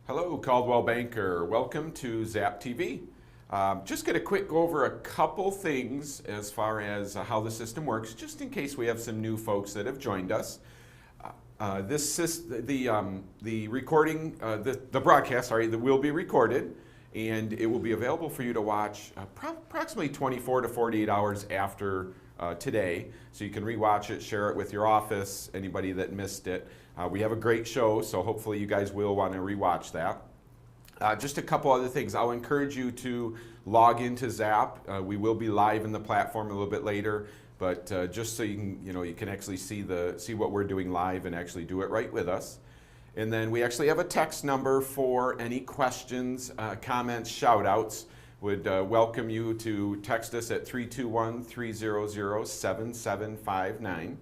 Hello, Caldwell Banker. Welcome to ZapTV. Just going to quick go over a couple things as far as how the system works, just in case we have some new folks that have joined us. The recording, the broadcast, that will be recorded, and it will be available for you to watch approximately 24 to 48 hours after today. So you can rewatch it, share it with your office, anybody that missed it. We have a great show, so hopefully you guys will want to rewatch that. Just a couple other things. I'll encourage you to log into Zap. We will be live in the platform a little bit later, but just so you can actually see what we're doing live and actually do it right with us. And then we actually have a text number for any questions, comments, shout-outs. Would welcome you to text us at 321-300-7759.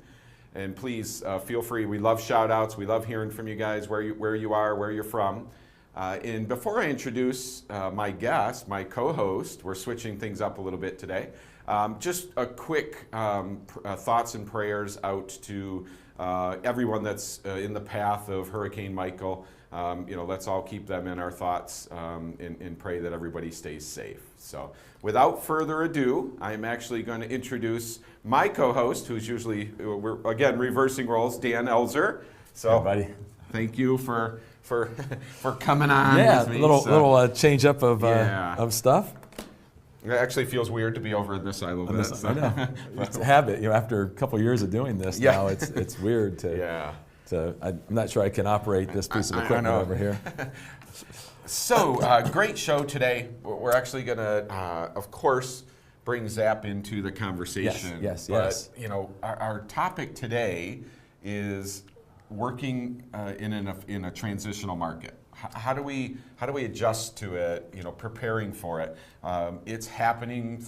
And please feel free. We love shout-outs. We love hearing from you guys, where you are, where you're from. And before I introduce my guest, my co-host, we're switching things up a little bit today. Just a quick thoughts and prayers out to everyone that's in the path of Hurricane Michael. Let's all keep them in our thoughts and pray that everybody stays safe. So without further ado, I'm actually going to introduce my co-host, who's usually, we're again reversing roles, Dan Elzer. So hey, buddy. Thank you for coming on with me. Little change up of stuff. It actually feels weird to be over this side a little bit. I know. It's a habit. After a couple of years of doing this now, it's weird to. Yeah. So I'm not sure I can operate this piece of equipment over here. So great show today. We're actually going to, of course, bring Zap into the conversation. Yes. But our topic today is working in a transitional market. How do we adjust to it? Preparing for it. It's happening,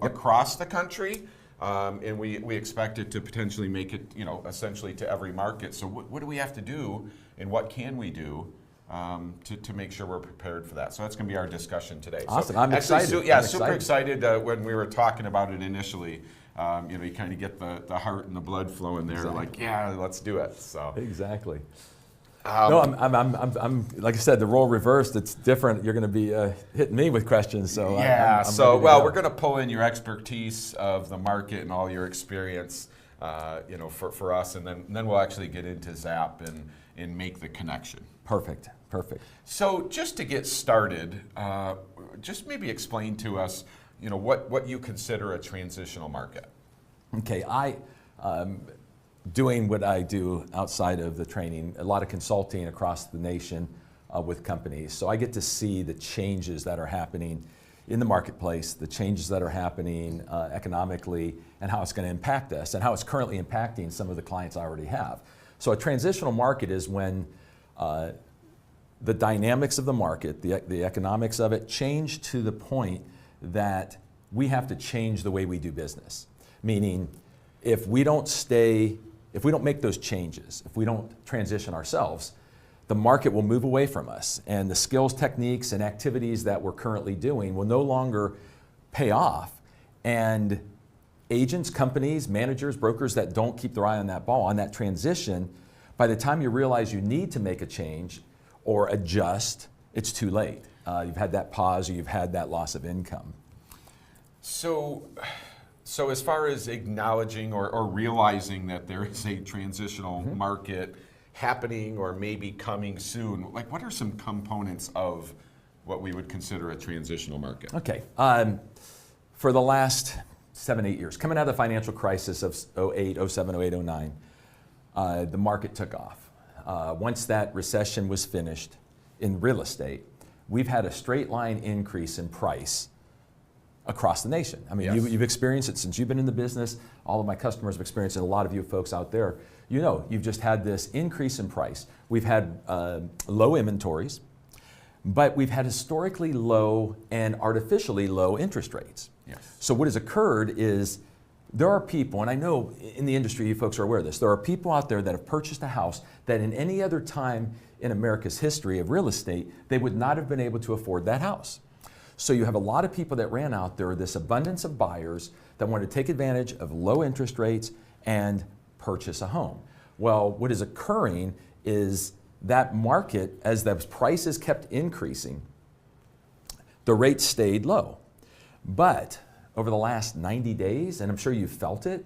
across the country. And we expect it to potentially make it, essentially to every market. So what do we have to do, and what can we do to make sure we're prepared for that? So that's going to be our discussion today. Awesome, so I'm excited. Super excited when we were talking about it initially. You kind of get the heart and the blood flowing there. Exactly. Like, yeah, let's do it. So exactly. No, I'm like I said, the role reversed. It's different. You're going to be hitting me with questions. So yeah. I'm we're going to pull in your expertise of the market and all your experience, for us, and then we'll actually get into Zap and make the connection. Perfect. So just to get started, just maybe explain to us, what you consider a transitional market. Okay, doing what I do outside of the training, a lot of consulting across the nation with companies. So I get to see the changes that are happening in the marketplace, the changes that are happening economically, and how it's going to impact us, and how it's currently impacting some of the clients I already have. So a transitional market is when the dynamics of the market, the economics of it, change to the point that we have to change the way we do business. Meaning, if we don't make those changes, if we don't transition ourselves, the market will move away from us, and the skills, techniques, and activities that we're currently doing will no longer pay off. And agents, companies, managers, brokers that don't keep their eye on that ball, on that transition, by the time you realize you need to make a change or adjust, it's too late. You've had that pause, or you've had that loss of income. So as far as acknowledging or realizing that there is a transitional market happening or maybe coming soon, like what are some components of what we would consider a transitional market? Okay. For the last 7-8 years, coming out of the financial crisis of 08, 07, 08, 09, the market took off. Once that recession was finished in real estate, we've had a straight line increase in price across the nation. I mean, yes. You've experienced it since you've been in the business. All of my customers have experienced it. A lot of you folks out there, you've just had this increase in price. We've had low inventories, but we've had historically low and artificially low interest rates. Yes. So what has occurred is there are people, and I know in the industry you folks are aware of this, there are people out there that have purchased a house that in any other time in America's history of real estate, they would not have been able to afford that house. So you have a lot of people that ran out there, this abundance of buyers that want to take advantage of low interest rates and purchase a home. Well, what is occurring is that market, as the prices kept increasing, the rates stayed low. But over the last 90 days, and I'm sure you felt it,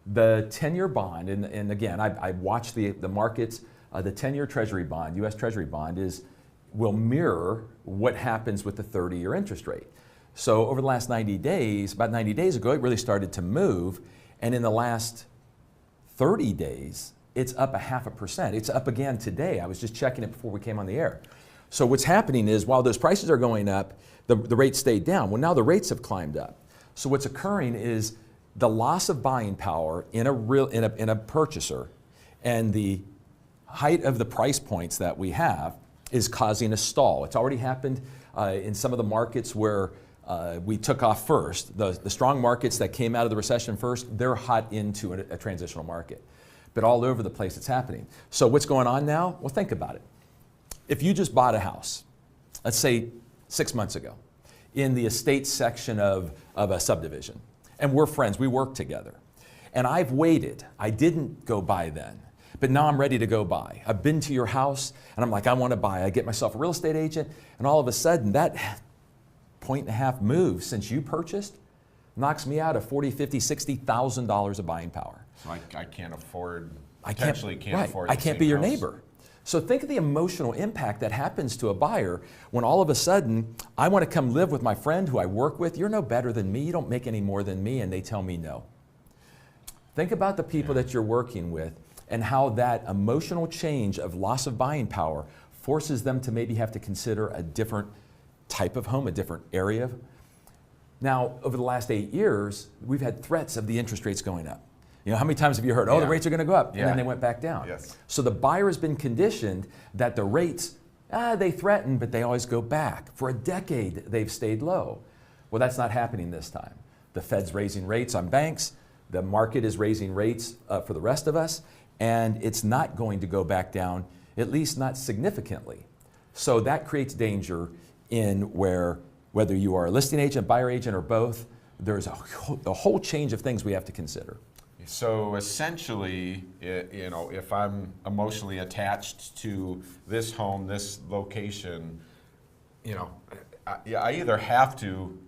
the 10-year bond, and again, I watched the markets, the 10-year Treasury bond, U.S. Treasury bond, will mirror what happens with the 30-year interest rate. So over the last 90 days, about 90 days ago, it really started to move, and in the last 30 days, it's up 0.5%. It's up again today. I was just checking it before we came on the air. So what's happening is while those prices are going up, the rates stayed down. Well, now the rates have climbed up. So what's occurring is the loss of buying power in a purchaser and the height of the price points that we have is causing a stall. It's already happened in some of the markets where we took off first. The strong markets that came out of the recession first, they're hot into a transitional market. But all over the place it's happening. So what's going on now? Well, think about it. If you just bought a house, let's say 6 months ago, in the estate section of a subdivision, and we're friends, we work together, and I've waited, I didn't go buy then, but now I'm ready to go buy. I've been to your house, and I'm like, I want to buy. I get myself a real estate agent, and all of a sudden, that 1.5 move since you purchased knocks me out of $40,000, $50,000, $60,000 of buying power. So I can't afford, I potentially can't afford. I can't be your neighbor. So think of the emotional impact that happens to a buyer when all of a sudden, I want to come live with my friend who I work with. You're no better than me. You don't make any more than me, and they tell me no. Think about the people that you're working with and how that emotional change of loss of buying power forces them to maybe have to consider a different type of home, a different area. Now, over the last 8 years, we've had threats of the interest rates going up. You know, how many times have you heard, oh, the rates are going to go up, and then they went back down. Yes. So the buyer has been conditioned that the rates, they threaten, but they always go back. For a decade, they've stayed low. Well, that's not happening this time. The Fed's raising rates on banks. The market is raising rates for the rest of us, and it's not going to go back down, at least not significantly. So that creates danger in whether you are a listing agent, buyer agent, or both, there's a whole change of things we have to consider. So essentially, you know, if I'm emotionally attached to this home, this location, you know, I either have to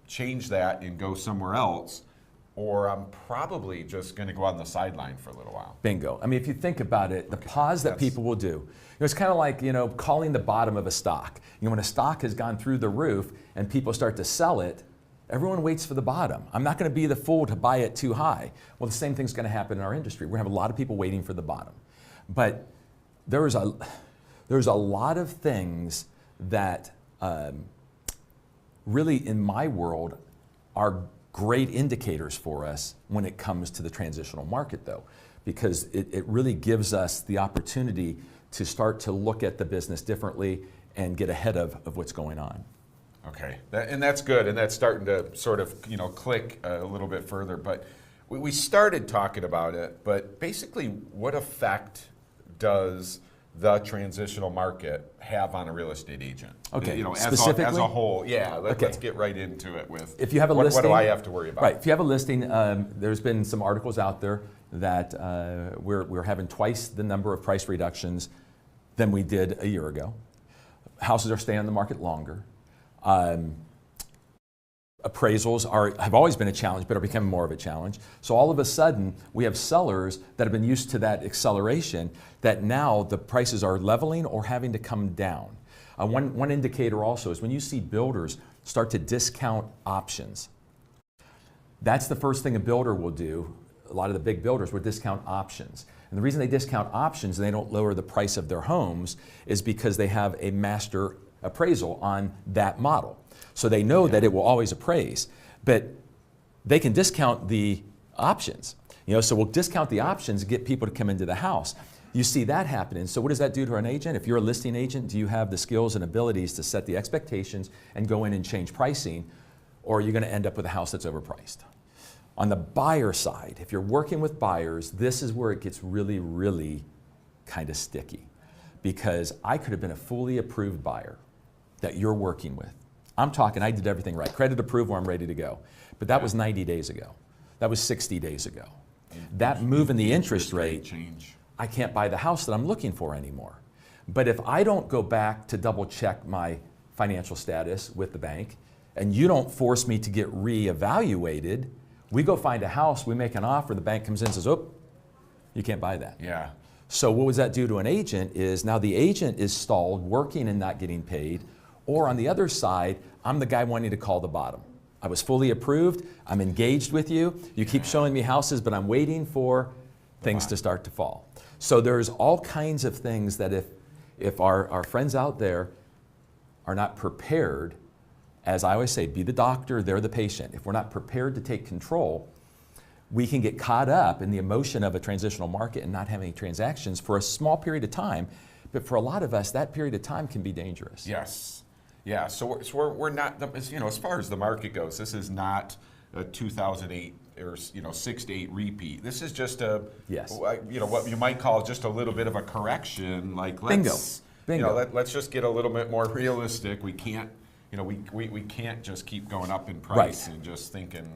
change that and go somewhere else, or I'm probably just going to go on the sideline for a little while. Bingo. I mean, if you think about it, the pause that people will do, you know, it's kind of like, you know, calling the bottom of a stock. You know, when a stock has gone through the roof and people start to sell it, everyone waits for the bottom. I'm not going to be the fool to buy it too high. Well, the same thing's going to happen in our industry. We're going to have a lot of people waiting for the bottom. But there's a lot of things that really, in my world, are great indicators for us when it comes to the transitional market, though, because it really gives us the opportunity to start to look at the business differently and get ahead of what's going on. Okay, and that's good, and that's starting to sort of, you know, click a little bit further. But we started talking about it, but basically, what effect does the transitional market have on a real estate agent? Okay, you know, specifically? As a whole, yeah. Let's get right into it with. If you have a what listing, do I have to worry about? Right. If you have a listing, there's been some articles out there that we're having twice the number of price reductions than we did a year ago. Houses are staying on the market longer. Appraisals have always been a challenge, but are becoming more of a challenge. So all of a sudden, we have sellers that have been used to that acceleration that now the prices are leveling or having to come down. One indicator also is when you see builders start to discount options. That's the first thing a builder will do. A lot of the big builders will discount options. And the reason they discount options and they don't lower the price of their homes is because they have a master appraisal on that model. So they know that it will always appraise, but they can discount the options. You know, so we'll discount the options and get people to come into the house. You see that happening. So what does that do to an agent? If you're a listing agent, do you have the skills and abilities to set the expectations and go in and change pricing, or are you going to end up with a house that's overpriced? On the buyer side, if you're working with buyers, this is where it gets really, really kind of sticky, because I could have been a fully approved buyer that you're working with. I'm talking, I did everything right. Credit approval, I'm ready to go. But that was 90 days ago. That was 60 days ago. That move in the interest rate change. I can't buy the house that I'm looking for anymore. But if I don't go back to double check my financial status with the bank, and you don't force me to get reevaluated, we go find a house, we make an offer, the bank comes in and says, oh, you can't buy that. Yeah. So what does that do to an agent is now the agent is stalled, working and not getting paid, or on the other side, I'm the guy wanting to call the bottom. I was fully approved, I'm engaged with you, you keep showing me houses, but I'm waiting for things to start to fall. So there's all kinds of things that if our friends out there are not prepared, as I always say, be the doctor, they're the patient. If we're not prepared to take control, we can get caught up in the emotion of a transitional market and not have any transactions for a small period of time. But for a lot of us, that period of time can be dangerous. Yes. Yeah. So we're not, as far as the market goes, this is not a 2008 or 6 to 8 repeat. This is just what you might call just a little bit of a correction. Like let's just get a little bit more realistic. We can't. We can't just keep going up in price and just thinking,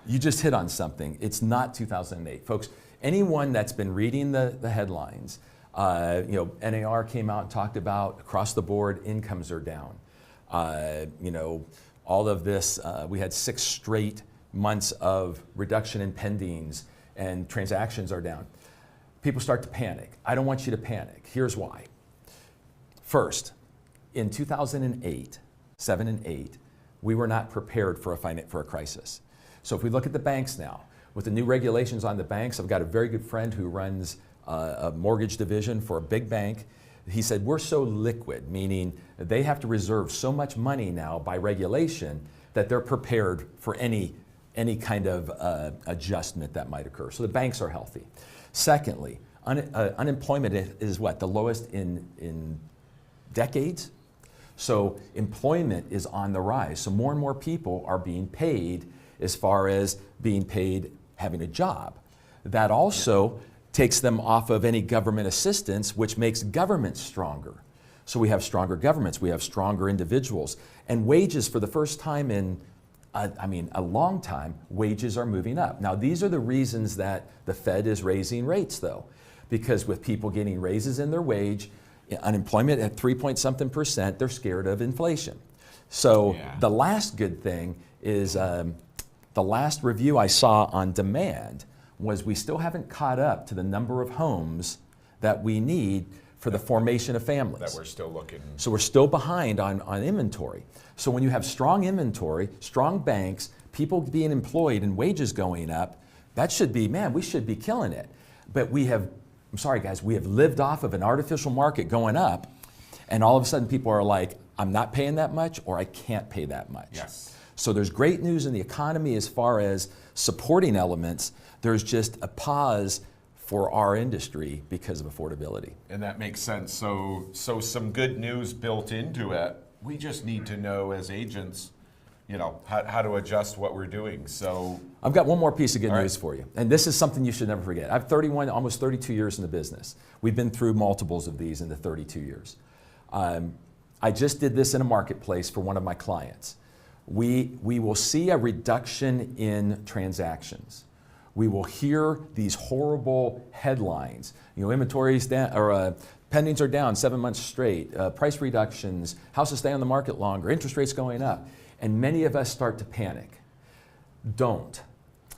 You just hit on something. It's not 2008. Folks, anyone that's been reading the headlines, NAR came out and talked about across the board, incomes are down. All of this, we had 6 straight months of reduction in pendings and transactions are down. People start to panic. I don't want you to panic. Here's why. First, in 2008, 7 and 8, we were not prepared for a crisis. So if we look at the banks now, with the new regulations on the banks, I've got a very good friend who runs a mortgage division for a big bank. He said, we're so liquid, meaning they have to reserve so much money now by regulation that they're prepared for any kind of adjustment that might occur. So the banks are healthy. Secondly, unemployment is what? The lowest in decades? So employment is on the rise. So more and more people are being paid as far as being paid having a job. That also takes them off of any government assistance, which makes government stronger. So we have stronger governments, we have stronger individuals, and wages for the first time in, a long time, wages are moving up. Now these are the reasons that the Fed is raising rates though, because with people getting raises in their wage, unemployment at 3-point-something%, they're scared of inflation. So the last good thing is the last review I saw on demand was we still haven't caught up to the number of homes that we need for the formation of families. That we're still looking. So we're still behind on inventory. So when you have strong inventory, strong banks, people being employed and wages going up, that should be, we should be killing it. But we have lived off of an artificial market going up, and all of a sudden people are like, I'm not paying that much, or I can't pay that much. Yes. So there's great news in the economy as far as supporting elements. There's just a pause for our industry because of affordability. And that makes sense. So some good news built into it. We just need to know as agents, how to adjust what we're doing. So I've got one more piece of good news for you. And this is something you should never forget. I've almost 32 years in the business. We've been through multiples of these in the 32 years. I just did this in a marketplace for one of my clients. We will see a reduction in transactions. We will hear these horrible headlines. Inventories down, or pendings are down 7 months straight, price reductions, houses stay on the market longer, interest rates going up. And many of us start to panic. Don't,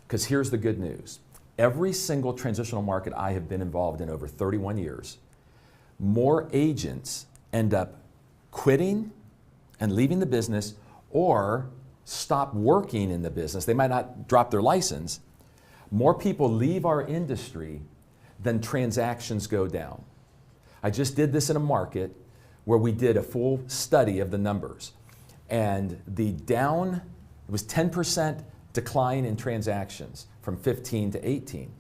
because here's the good news. Every single transitional market I have been involved in over 31 years, more agents end up quitting and leaving the business or stop working in the business. They might not drop their license. More people leave our industry than transactions go down. I just did this in a market where we did a full study of the numbers. And it was 10% decline in transactions from 15 to 18.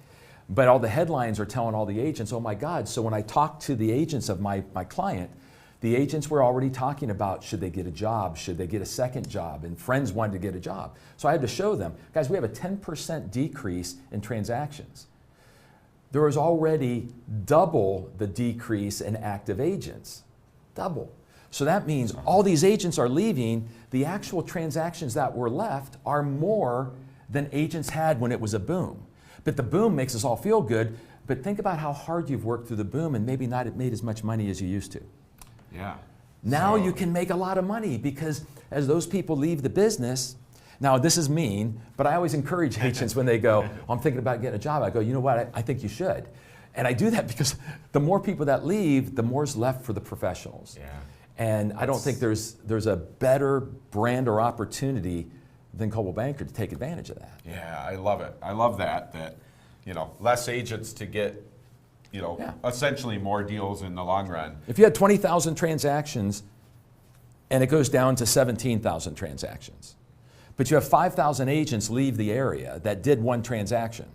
But all the headlines are telling all the agents, oh my God. So when I talked to the agents of my client, the agents were already talking about should they get a job, should they get a second job, and friends wanted to get a job. So I had to show them, guys, we have a 10% decrease in transactions. There was already double the decrease in active agents, double. So that means all these agents are leaving. The actual transactions that were left are more than agents had when it was a boom. But the boom makes us all feel good. But think about how hard you've worked through the boom and maybe not made as much money as you used to. Yeah. Now So- you can make a lot of money because as those people leave the business, now this is mean, but I always encourage agents when they go, oh, I'm thinking about getting a job, I go, you know what, I think you should. And I do that because the more people that leave, the more is left for the professionals. Yeah. And I don't think there's a better brand or opportunity than Coldwell Banker to take advantage of that. Yeah, I love it. I love that, you know, less agents to get, you know, Yeah. essentially more deals in the long run. If you had 20,000 transactions and it goes down to 17,000 transactions, but you have 5,000 agents leave the area that did one transaction,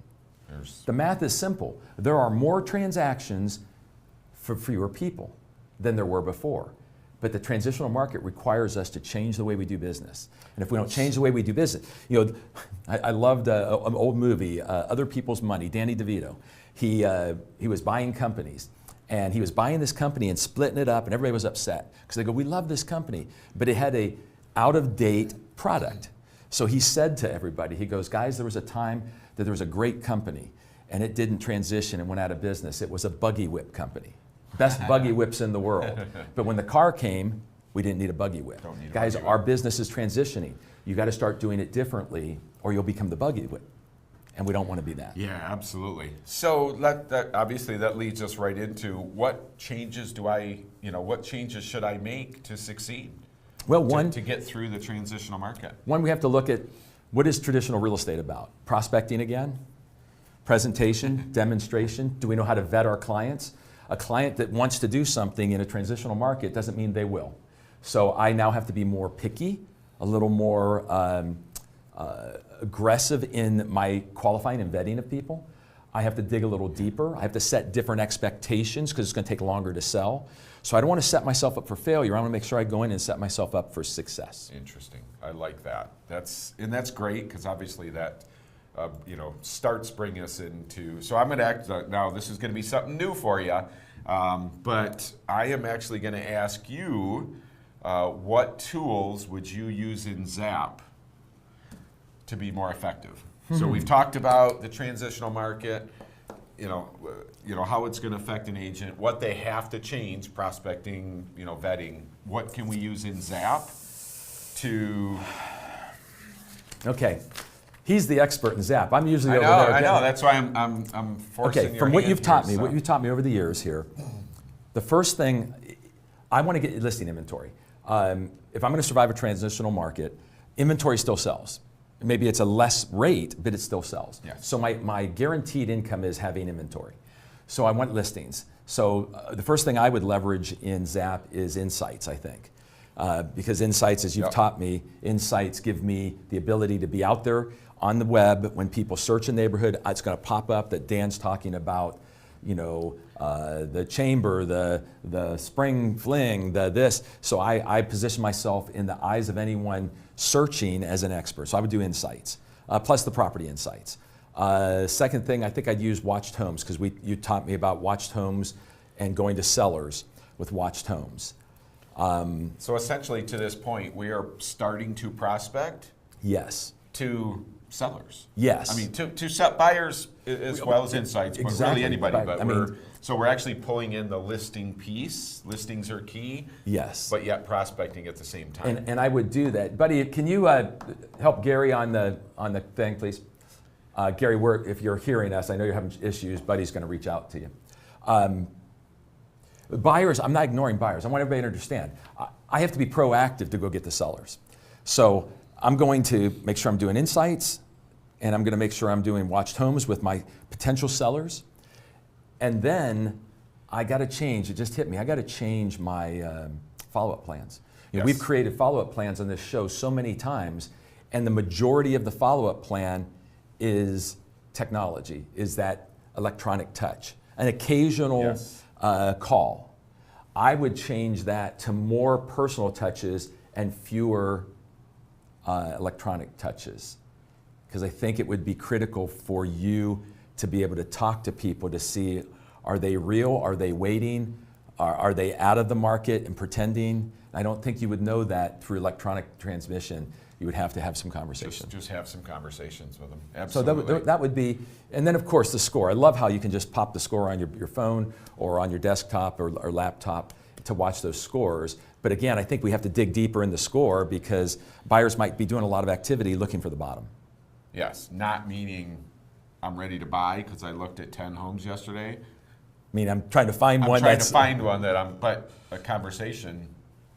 the math is simple. There are more transactions for fewer people than there were before. But the transitional market requires us to change the way we do business. And if we don't change the way we do business, you know, I loved an old movie, Other People's Money, Danny DeVito. He was buying companies. And he was buying this company and splitting it up, and everybody was upset. Because they go, we love this company, but it had a out-of-date product. So he said to everybody, he goes, guys, there was a time that there was a great company, and it didn't transition and went out of business. It was a buggy whip company. Best buggy whips in the world. But when the car came, we didn't need a buggy whip. Guys, our business is transitioning. You got to start doing it differently or you'll become the buggy whip. And we don't want to be that. Yeah, absolutely. So that obviously that leads us right into what changes what changes should I make to succeed? Well, to get through the transitional market. One, we have to look at what is traditional real estate about? Prospecting again? Presentation? Demonstration? Do we know how to vet our clients? A client that wants to do something in a transitional market doesn't mean they will. So I now have to be more picky, a little more aggressive in my qualifying and vetting of people. I have to dig a little deeper. I have to set different expectations because it's going to take longer to sell. So I don't want to set myself up for failure. I want to make sure I go in and set myself up for success. Interesting. I like that. That's great because obviously that starts bringing us into. So I'm going to act now. This is going to be something new for you, but I am actually going to ask you, what tools would you use in Zap to be more effective? So we've talked about the transitional market, how it's going to affect an agent, what they have to change, prospecting, vetting. What can we use in Zap to? Okay, he's the expert in Zap. I'm usually over there. I know. That's why I'm forcing. Okay, from what you've taught me, what you've taught me over the years here, the first thing, I want to get listing inventory. If I'm going to survive a transitional market, inventory still sells. Maybe it's a less rate, but it still sells. Yes. So my guaranteed income is having inventory. So I want listings. So the first thing I would leverage in Zap is insights, I think. Because insights, as you've taught me, insights give me the ability to be out there on the web. When people search a neighborhood, it's going to pop up that Dan's talking about, the chamber, the spring fling, the this. So I position myself in the eyes of anyone searching as an expert. So I would do insights, plus the property insights. Second thing, I think I'd use watched homes because you taught me about watched homes and going to sellers with watched homes. So essentially to this point, we are starting to prospect? Yes. To sellers? Yes. I mean, to set buyers as well as insights, but really anybody. But we're actually pulling in the listing piece. Listings are key. Yes. But yet prospecting at the same time. And I would do that. Buddy, can you help Gary on the thing, please? Gary, if you're hearing us, I know you're having issues. Buddy's going to reach out to you. Buyers, I'm not ignoring buyers. I want everybody to understand. I have to be proactive to go get the sellers. So I'm going to make sure I'm doing insights, and I'm going to make sure I'm doing watched homes with my potential sellers. And then I got to change, it just hit me, I got to change my follow-up plans. Yes. We've created follow-up plans on this show so many times, and the majority of the follow-up plan is technology, is that electronic touch. An occasional call. I would change that to more personal touches and fewer electronic touches, because I think it would be critical for you to be able to talk to people to see, are they real, are they waiting, are they out of the market and pretending? I don't think you would know that through electronic transmission. you would have to have some conversation. Just have some conversations with them. So Absolutely. that would be, and then of course the score. I love how you can just pop the score on your phone or on your desktop or laptop to watch those scores. But again, I think we have to dig deeper in the score because buyers might be doing a lot of activity looking for the bottom. Yes, not meaning I'm ready to buy because I looked at 10 homes yesterday. I mean, I'm trying to find one I'm trying to find one that but a conversation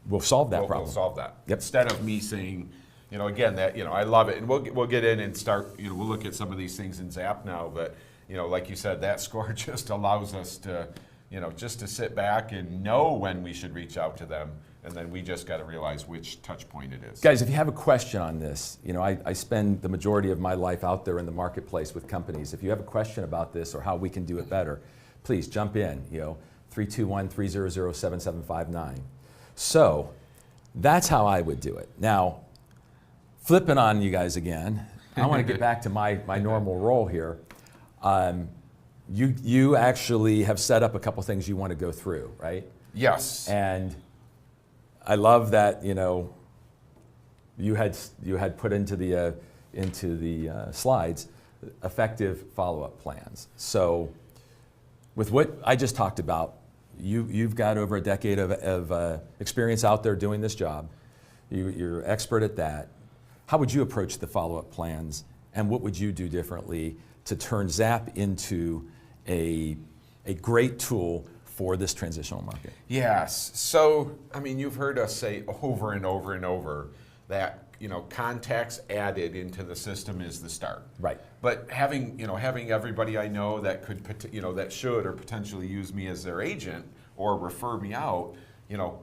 will solve that problem. We'll solve that. Yep. Instead of me saying, again, that, I love it. And we'll get in and start, we'll look at some of these things in Zap now, but, like you said, that score just allows us to, just to sit back and know when we should reach out to them. And then we just got to realize which touch point it is. Guys, if you have a question on this, I spend the majority of my life out there in the marketplace with companies. If you have a question about this or how we can do it better, please jump in, 321-300-7759. So that's how I would do it. Now, flipping on you guys again, I want to get back to my normal role here. You actually have set up a couple things you want to go through, right? Yes. And I love that you had put into the slides effective follow-up plans. So with what I just talked about, you've got over a decade of experience out there doing this job. You're expert at that. How would you approach the follow-up plans, and what would you do differently to turn Zap into a great tool for this transitional market? Yes. So, you've heard us say over and over and over that, contacts added into the system is the start. Right. But having everybody I know that could, that should or potentially use me as their agent or refer me out,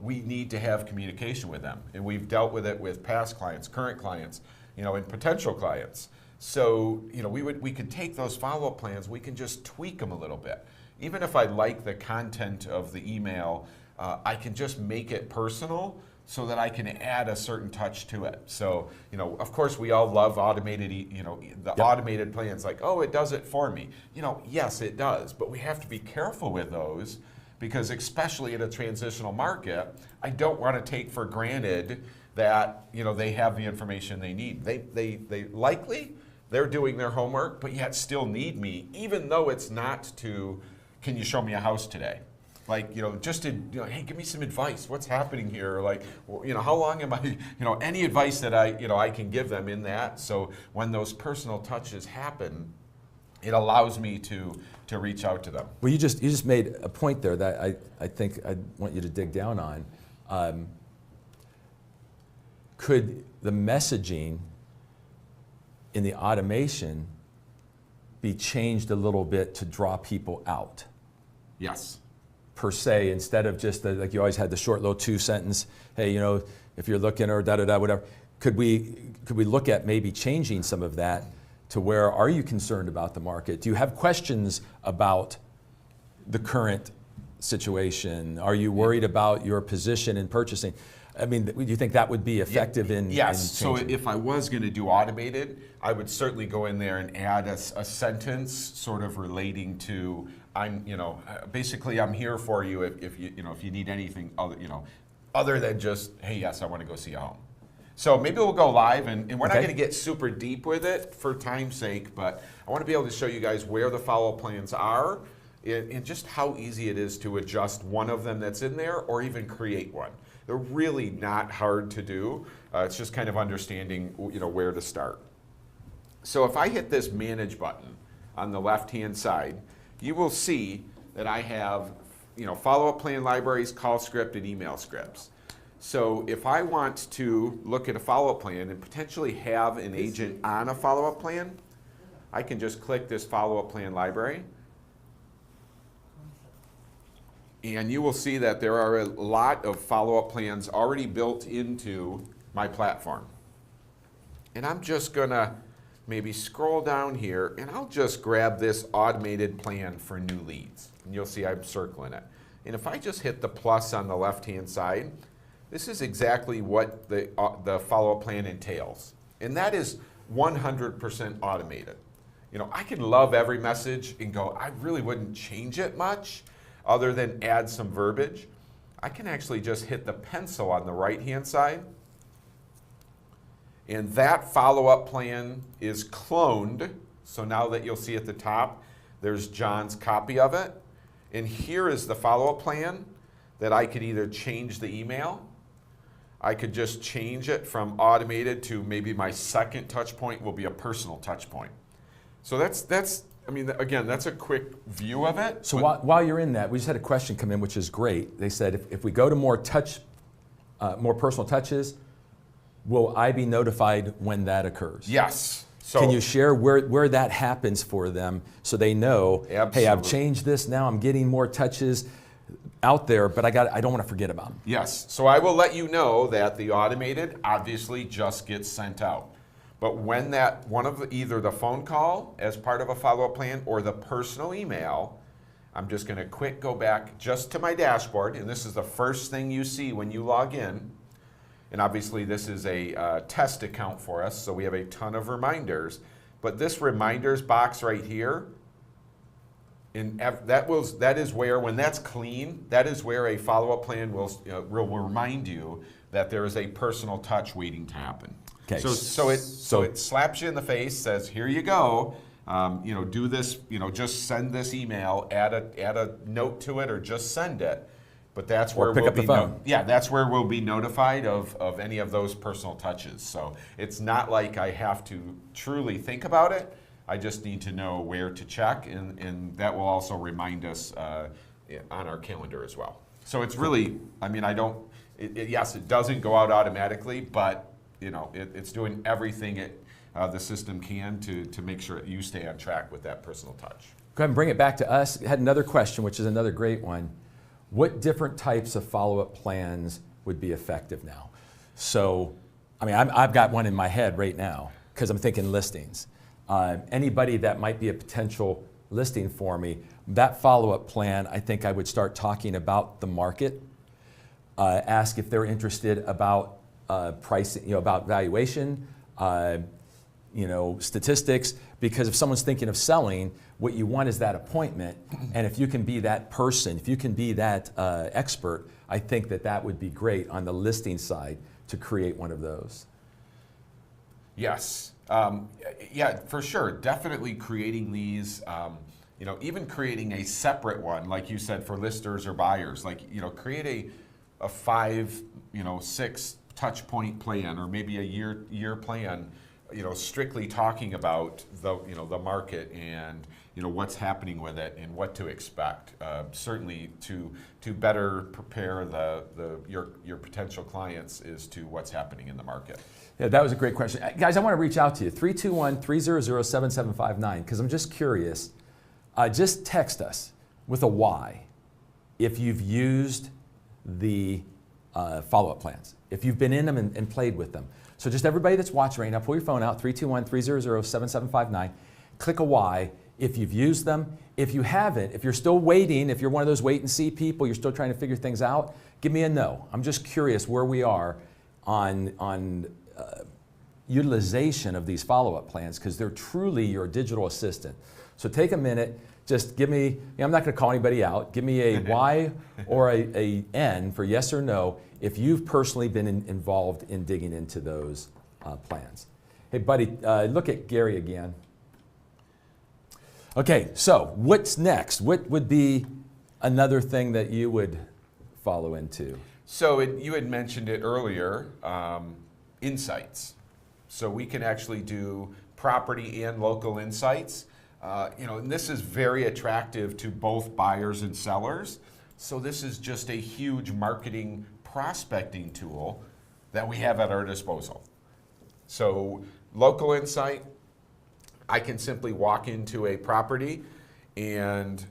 we need to have communication with them. And we've dealt with it with past clients, current clients, and potential clients. So, we could take those follow-up plans, we can just tweak them a little bit. Even if I like the content of the email, I can just make it personal so that I can add a certain touch to it. So, of course, we all love automated, automated plans like, oh, it does it for me. Yes, it does, but we have to be careful with those because especially in a transitional market, I don't want to take for granted that, they have the information they need. They likely, they're doing their homework, but yet still need me, even though it's not to, can you show me a house today? Like, just to, hey, give me some advice. What's happening here? Like, how long am I, any advice that I can give them in that. So when those personal touches happen, it allows me to reach out to them. Well, you just made a point there that I think I want you to dig down on. Could the messaging in the automation be changed a little bit to draw people out? Yes. Per se, instead of just like you always had the short little 2-sentence, hey, if you're looking or da-da-da, whatever, could we look at maybe changing some of that to where, are you concerned about the market? Do you have questions about the current situation? Are you worried about your position in purchasing? Do you think that would be effective in Yes, in so if I was going to do automated, I would certainly go in there and add a sentence sort of relating to, basically I'm here for you if you need anything other than just, hey, yes, I want to go see a home. So maybe we'll go live, and we're not going to get super deep with it for time's sake, but I want to be able to show you guys where the follow-up plans are and just how easy it is to adjust one of them that's in there or even create one. They're really not hard to do. It's just kind of understanding where to start. So if I hit this Manage button on the left-hand side, you will see that I have follow-up plan libraries, call script, and email scripts. So if I want to look at a follow-up plan and potentially have an agent on a follow-up plan, I can just click this follow-up plan library. And you will see that there are a lot of follow-up plans already built into my platform. And I'm just gonna maybe scroll down here and I'll just grab this automated plan for new leads. And you'll see I'm circling it. And if I just hit the plus on the left-hand side, this is exactly what the follow-up plan entails. And that is 100% automated. I can love every message and go, I really wouldn't change it much other than add some verbiage. I can actually just hit the pencil on the right-hand side And that follow-up plan is cloned. So now that you'll see at the top, there's John's copy of it. And here is the follow-up plan that I could either change the email, I could just change it from automated to maybe my second touch point will be a personal touch point. So that's I mean, again, that's a quick view of it. So while you're in that, we just had a question come in, which is great. They said, if we go to more personal touches, will I be notified when that occurs? Yes. So can you share where that happens for them so they know, absolutely. Hey, I've changed this now, I'm getting more touches out there, but I don't want to forget about them. Yes. So I will let you know that the automated obviously just gets sent out. But when that one of either the phone call as part of a follow-up plan or the personal email, I'm just going to quick go back just to my dashboard, and this is the first thing you see when you log in. And obviously this is a test account for us, so we have a ton of reminders. But this reminders box right here, and that is where, when that's clean, that is where a follow-up plan will remind you that there is a personal touch waiting to happen. Okay. So it slaps you in the face, says, here you go, do this, just send this email, add a note to it, or just send it. But that's where pick up the phone. That's where we'll be notified of any of those personal touches. So it's not like I have to truly think about it. I just need to know where to check, and that will also remind us on our calendar as well. So it's really, I mean, yes, it doesn't go out automatically, but it's doing everything the system can to make sure you stay on track with that personal touch. Go ahead and bring it back to us. I had another question, which is another great one. What different types of follow-up plans would be effective now? So, I mean, I've got one in my head right now because I'm thinking listings. Anybody that might be a potential listing for me, that follow-up plan, I think I would start talking about the market, ask if they're interested about pricing, about valuation, statistics, because if someone's thinking of selling, what you want is that appointment, and if you can be that person, if you can be that expert, I think that would be great on the listing side to create one of those. Yes, yeah, for sure. Definitely creating these, even creating a separate one, like you said, for listers or buyers. Like, create a 5, 6 touch point plan, or maybe a year plan. Strictly talking about the market and what's happening with it and what to expect. Certainly to better prepare your potential clients as to what's happening in the market. Yeah, that was a great question. Guys, I want to reach out to you, 321-300-7759, because I'm just curious. Just text us with a Y if you've used the follow-up plans, if you've been in them and played with them. So just everybody that's watching right now, pull your phone out, 321-300-7759, click a Y if you've used them. If you haven't, if you're still waiting, if you're one of those wait and see people, you're still trying to figure things out, give me a no. I'm just curious where we are on utilization of these follow-up plans, because they're truly your digital assistant. So take a minute, just give me, I'm not going to call anybody out, give me a Y or a N for yes or no if you've personally been involved in digging into those plans. Hey buddy, look at Gary again. Okay, so what's next? What would be another thing that you would follow into? So you had mentioned it earlier, insights. So we can actually do property and local insights. And this is very attractive to both buyers and sellers. So this is just a huge marketing prospecting tool that we have at our disposal. So local insight, I can simply walk into a property and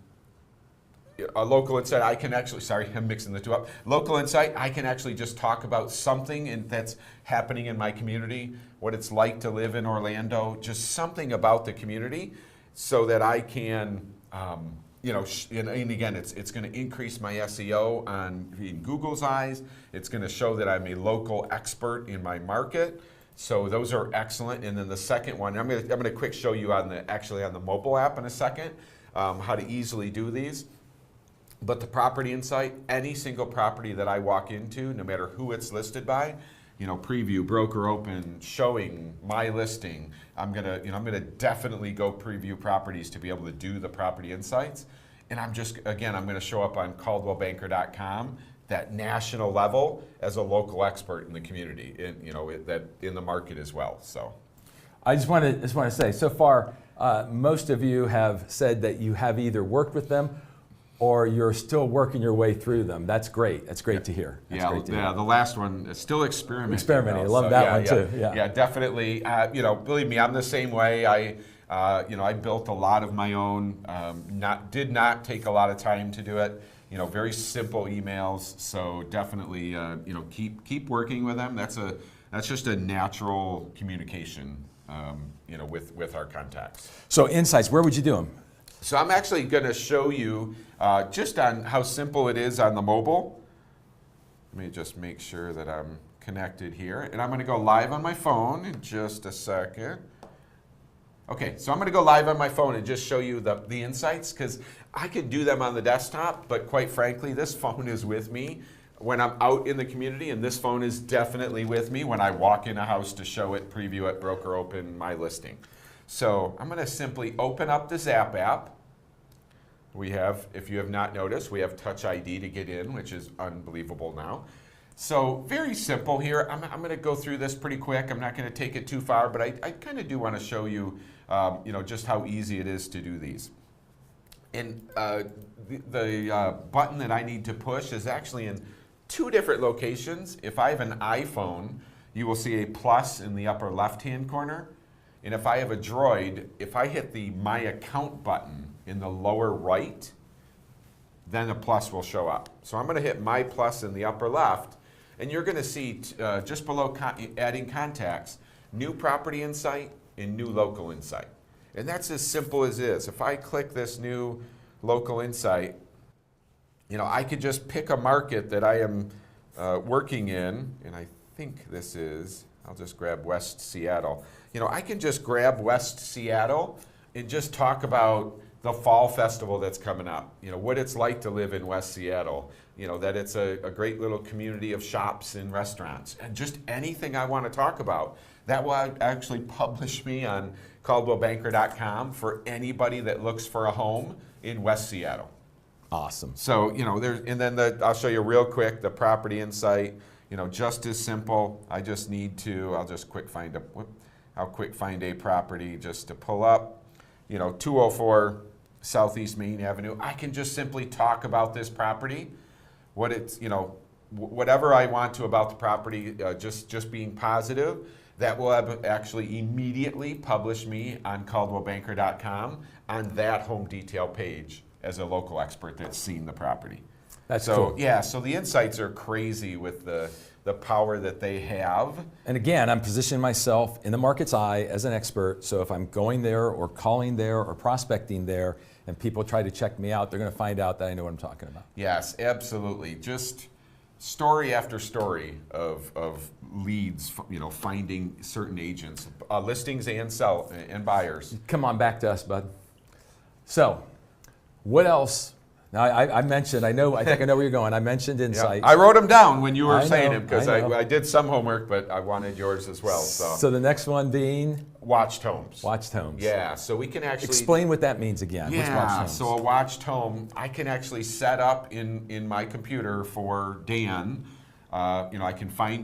a local insight, I can actually, sorry, I'm mixing the two up. Local insight, I can actually just talk about something that's happening in my community, what it's like to live in Orlando, just something about the community, so that I can, and again, it's going to increase my SEO in Google's eyes. It's going to show that I'm a local expert in my market. So those are excellent. And then the second one, I'm going to quick show you on the mobile app in a second, how to easily do these. But the property insight, any single property that I walk into, no matter who it's listed by, preview, broker open, showing, my listing. I'm gonna definitely go preview properties to be able to do the property insights. And I'm gonna show up on CaldwellBanker.com, that national level, as a local expert in the community, in the market as well. So, I just want to say, so far, most of you have said that you have either worked with them or you're still working your way through them. That's great. That's great to hear. That's great to hear. The last one is still experimenting. Experimenting. I love that one too. Yeah, definitely. Believe me, I'm the same way. I built a lot of my own. Did not take a lot of time to do it. Very simple emails. So definitely, keep working with them. That's just a natural communication. With our contacts. So insights, where would you do them? So I'm actually going to show you just on how simple it is on the mobile. Let me just make sure that I'm connected here. And I'm going to go live on my phone in just a second. Okay, so I'm going to go live on my phone and just show you the insights, because I could do them on the desktop, but quite frankly, this phone is with me when I'm out in the community, and this phone is definitely with me when I walk in a house to show it, preview it, broker open, my listing. So I'm going to simply open up the Zap app. We have, if you have not noticed, we have Touch ID to get in, which is unbelievable now. So very simple here. I'm going to go through this pretty quick. I'm not going to take it too far, but I kind of do want to show you, just how easy it is to do these. And the button that I need to push is actually in 2 different locations. If I have an iPhone, you will see a plus in the upper left-hand corner. And if I have a Droid, if I hit the My Account button in the lower right, then a plus will show up. So I'm going to hit My Plus in the upper left, and you're going to see just below adding contacts, New Property Insight and New Local Insight. And that's as simple as it is. If I click this New Local Insight, I could just pick a market that I am working in, and I think this is, I'll just grab West Seattle. I can just grab West Seattle and just talk about the fall festival that's coming up, what it's like to live in West Seattle, that it's a great little community of shops and restaurants, and just anything I want to talk about. That will actually publish me on CaldwellBanker.com for anybody that looks for a home in West Seattle. Awesome. So, I'll show you real quick the property insight, just as simple. I'll quick find a property just to pull up, 204 Southeast Main Avenue. I can just simply talk about this property, whatever I want to about the property, just being positive. That will actually immediately publish me on CaldwellBanker.com on that home detail page as a local expert that's seen the property. That's cool. Yeah, so the insights are crazy with the power that they have. And again, I'm positioning myself in the market's eye as an expert, so if I'm going there or calling there or prospecting there and people try to check me out, they're going to find out that I know what I'm talking about. Yes, absolutely. Just story after story of leads, finding certain agents, listings and buyers. Come on back to us, bud. So, what else? Now, I mentioned, I think I know where you're going. I mentioned insights. Yeah, I wrote them down when you were saying them, because I I did some homework, but I wanted yours as well. So the next one being? Watched homes. Watched homes. Yeah, so we can actually... Explain what that means again. What's watched homes? So a watched home, I can actually set up in my computer for Dan. I can find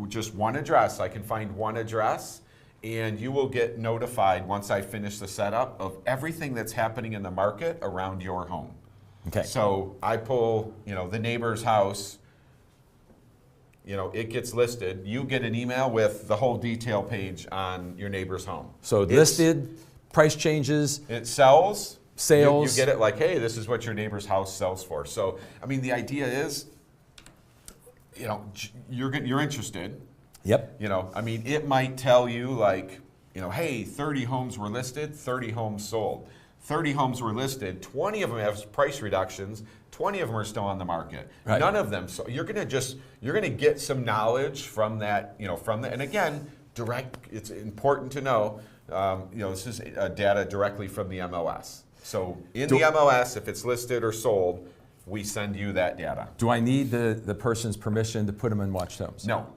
just one address. I can find one address, and you will get notified once I finish the setup of everything that's happening in the market around your home. Okay. So I pull, the neighbor's house, it gets listed. You get an email with the whole detail page on your neighbor's home. So listed, price changes. It sells. Sales. You get it like, hey, this is what your neighbor's house sells for. So, the idea is, you're interested. Yep. It might tell you like, hey, 30 homes were listed, 30 homes sold. 30 homes were listed, 20 of them have price reductions, 20 of them are still on the market. Right. None of them. So you're going to get some knowledge from that, and again, it's important to know, this is data directly from the MLS. So in the MLS, if it's listed or sold, we send you that data. Do I need the person's permission to put them in watched homes? No.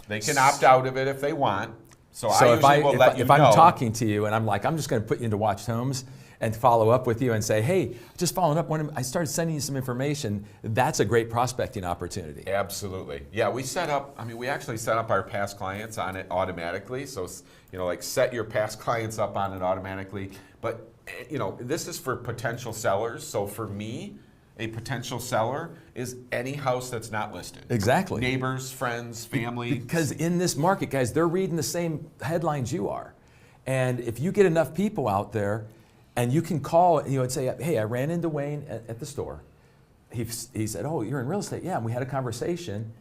They can opt out of it if they want. So I So usually will let you if I'm know. talking to you and I'm like, I'm just going to put you into Watched Homes and follow up with you and say, hey, just following up, I started sending you some information. That's a great prospecting opportunity. Absolutely. Yeah, we actually set up our past clients on it automatically. So, like set your past clients up on it automatically. But, this is for potential sellers. So for me, a potential seller is any house that's not listed. Exactly. Neighbors, friends, family. Because in this market, guys, they're reading the same headlines you are. And if you get enough people out there, and you can call, and say, hey, I ran into Wayne at the store. He said, oh, you're in real estate? Yeah, and we had a conversation.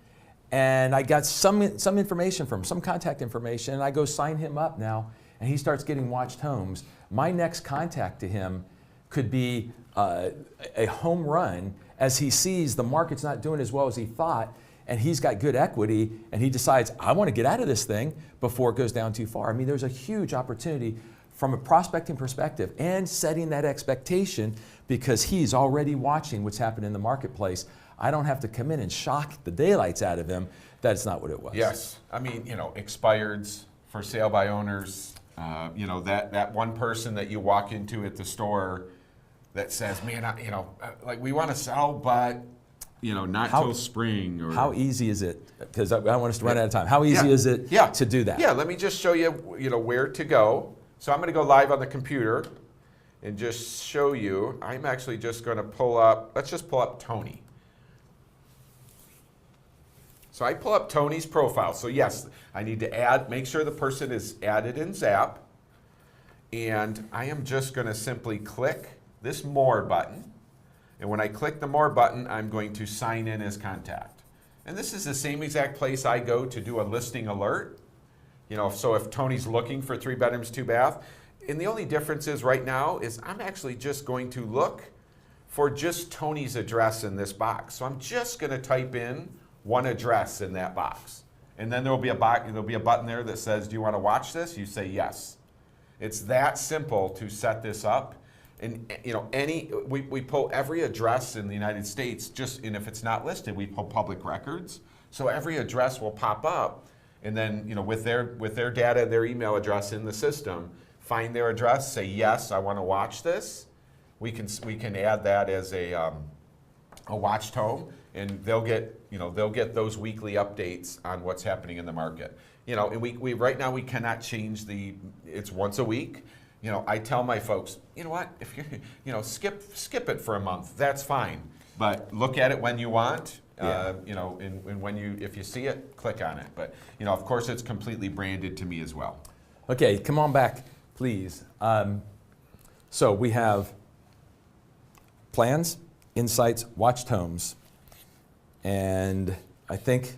And I got some information from him, some contact information, and I go sign him up now, and he starts getting Watched Homes. My next contact to him could be a home run as he sees the market's not doing as well as he thought, and he's got good equity, and he decides, I want to get out of this thing before it goes down too far. I mean, there's a huge opportunity from a prospecting perspective and setting that expectation because he's already watching what's happening in the marketplace. I don't have to come in and shock the daylights out of him that it's not what it was. Yes. I mean, expireds, for sale by owners, that one person that you walk into at the store that says, man, like we want to sell, but not till spring. Or how easy is it? Because I want us to run out of time. How easy is it to do that? Yeah, let me just show you, where to go. So I'm going to go live on the computer and just show you. I'm actually just going to let's just pull up Tony. So I pull up Tony's profile. So yes, I need to make sure the person is added in Zap. And I am just going to simply click this More button. And when I click the More button, I'm going to sign in as contact. And this is the same exact place I go to do a listing alert. So if Tony's looking for 3 bedrooms, 2 bath, and the only difference is right now is I'm actually just going to look for just Tony's address in this box. So I'm just going to type in one address in that box. And then there'll be a button there that says, do you want to watch this? You say yes. It's that simple to set this up. And we pull every address in the United States, and if it's not listed, we pull public records. So every address will pop up. And then, with their data, their email address in the system, find their address, say yes, I want to watch this. We can add that as a watched home, and they'll get those weekly updates on what's happening in the market. And we right now we cannot change it's once a week. I tell my folks, you know what, if you skip it for a month, that's fine, but look at it when you want. And when if you see it, click on it. But of course, it's completely branded to me as well. Okay, come on back, please. So we have plans, insights, watched homes, and I think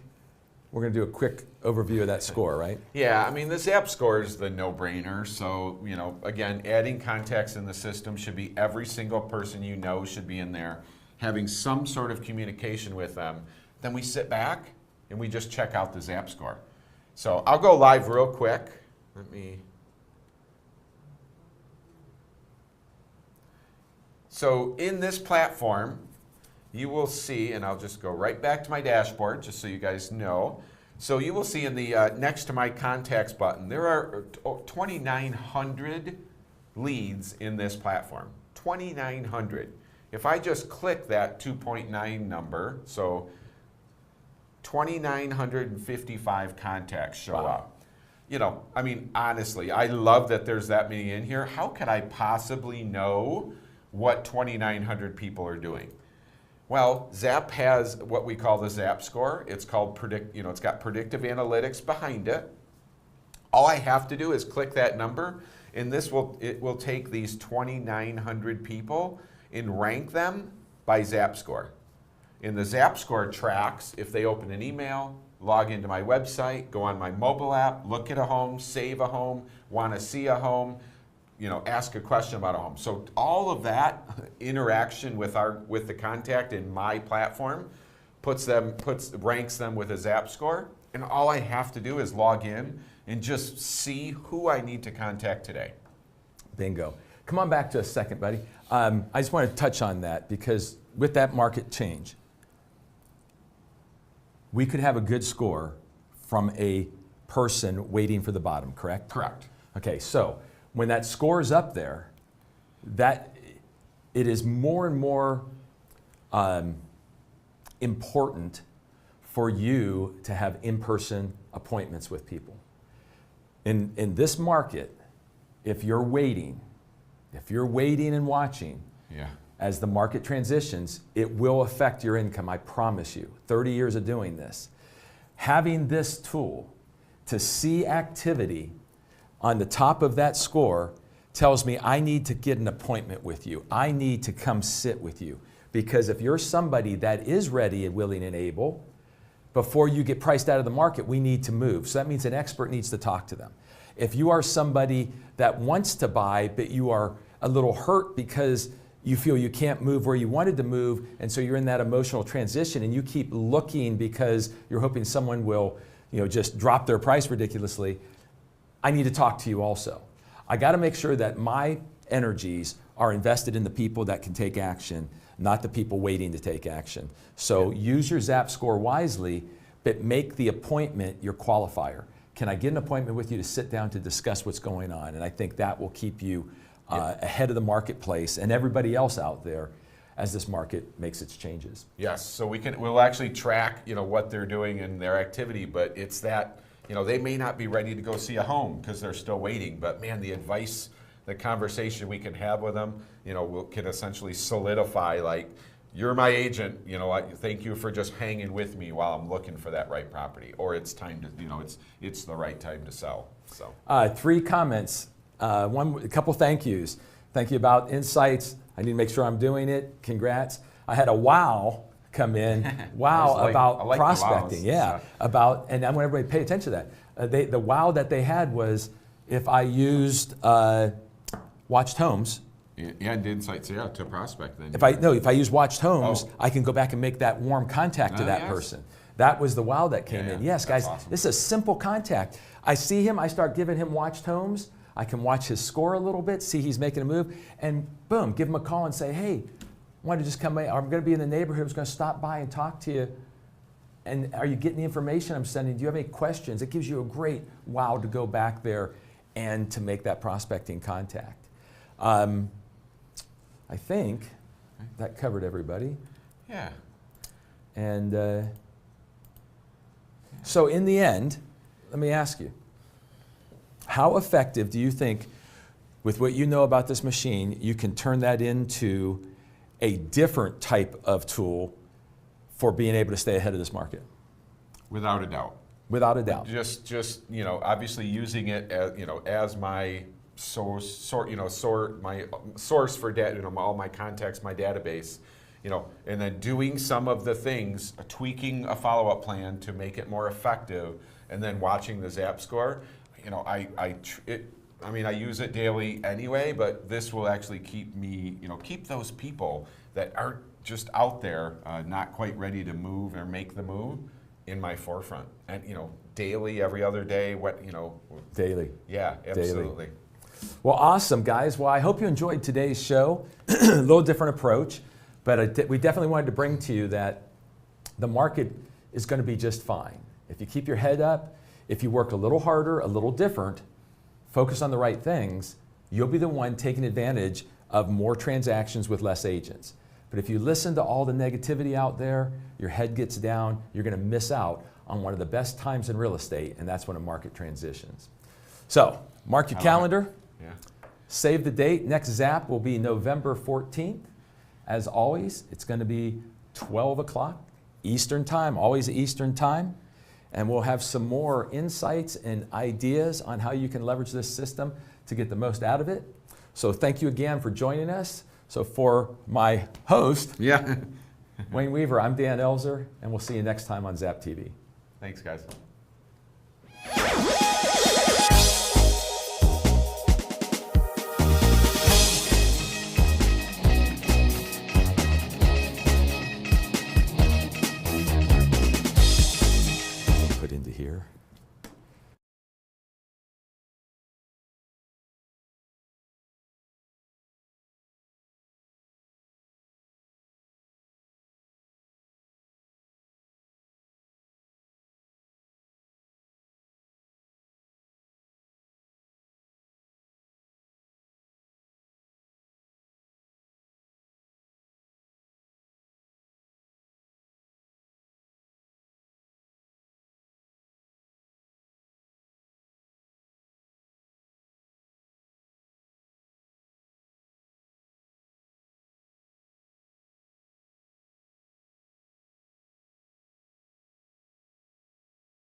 we're going to do a quick overview of that score, right? Yeah, I mean the Zap score is the no-brainer. So again, adding contacts in the system should be every single person should be in there, having some sort of communication with them. Then we sit back and we just check out the Zap score. So I'll go live real quick. So in this platform, you will see, and I'll just go right back to my dashboard just so you guys know. So you will see in the next to my contacts button, there are 2,900 leads in this platform. 2,900. If I just click that 2.9 number, so 2,955 contacts show up. Honestly, I love that there's that many in here. How could I possibly know what 2,900 people are doing? Well, Zap has what we call the Zap score. It's called it's got predictive analytics behind it. All I have to do is click that number, and it will take these 2,900 people and rank them by Zap score. And the Zap score tracks if they open an email, log into my website, go on my mobile app, look at a home, save a home, want to see a home, ask a question about a home. So all of that interaction with the contact in my platform ranks them with a Zap score. And all I have to do is log in and just see who I need to contact today. Bingo. Come on back to a second, buddy. I just want to touch on that because with that market change, we could have a good score from a person waiting for the bottom, correct? Correct. Okay, so when that score is up there, that it is more and more important for you to have in-person appointments with people. In this market, if you're waiting and watching, Yeah. as the market transitions, it will affect your income, I promise you. 30 years of doing this. Having this tool to see activity on the top of that score tells me I need to get an appointment with you. I need to come sit with you. Because if you're somebody that is ready and willing and able, before you get priced out of the market, we need to move. So that means an expert needs to talk to them. If you are somebody that wants to buy, but you are a little hurt because you feel you can't move where you wanted to move, and so you're in that emotional transition and you keep looking because you're hoping someone will, just drop their price ridiculously, I need to talk to you also. I got to make sure that my energies are invested in the people that can take action, not the people waiting to take action. So use your Zap score wisely, but make the appointment your qualifier. Can I get an appointment with you to sit down to discuss what's going on? And I think that will keep you ahead of the marketplace and everybody else out there as this market makes its changes. Yes, so we'll actually track, what they're doing in their activity, but it's that, they may not be ready to go see a home because they're still waiting, but man, the advice, the conversation we can have with them, can essentially solidify, like, you're my agent, thank you for just hanging with me while I'm looking for that right property, or it's time to, it's the right time to sell. So 3 comments. A couple thank yous. Thank you about insights. I need to make sure I'm doing it. Congrats. I had a wow come in. Wow about like prospecting. Yeah. About, and I want everybody to pay attention to that. The wow that they had was if I used watched homes. Yeah, and insights, to prospect then. If I use watched homes, I can go back and make that warm contact to that person. That was the wow that came in. Yes, guys, awesome. This is a simple contact. I see him, I start giving him watched homes. I can watch his score a little bit, see he's making a move, and boom, give him a call and say, hey, I want to just come by. I'm going to be in the neighborhood. I was going to stop by and talk to you. And are you getting the information I'm sending? Do you have any questions? It gives you a great wow to go back there and to make that prospecting contact. I think that covered everybody. Yeah. And so in the end, let me ask you, how effective do you think, with what you know about this machine, you can turn that into a different type of tool for being able to stay ahead of this market? Without a doubt. Without a doubt. Just obviously using it as, as my source for data, all my contacts, my database, and then doing some of the things, tweaking a follow-up plan to make it more effective, and then watching the Zap score. I use it daily anyway, but this will actually keep me, keep those people that aren't just out there, not quite ready to move or make the move, in my forefront. And, daily, every other day, Daily. Yeah, absolutely. Daily. Well, awesome, guys. Well, I hope you enjoyed today's show. A little different approach, but we definitely wanted to bring to you that the market is going to be just fine. If you keep your head up, if you work a little harder, a little different, focus on the right things, you'll be the one taking advantage of more transactions with less agents. But if you listen to all the negativity out there, your head gets down, you're going to miss out on one of the best times in real estate, and that's when a market transitions. So, mark your calendar. Yeah. Save the date. Next Zap will be November 14th. As always, it's going to be 12 o'clock Eastern Time, always Eastern Time. And we'll have some more insights and ideas on how you can leverage this system to get the most out of it. So thank you again for joining us. So for my host, Wayne Weaver, I'm Dan Elzer, and we'll see you next time on ZapTV. Thanks, guys.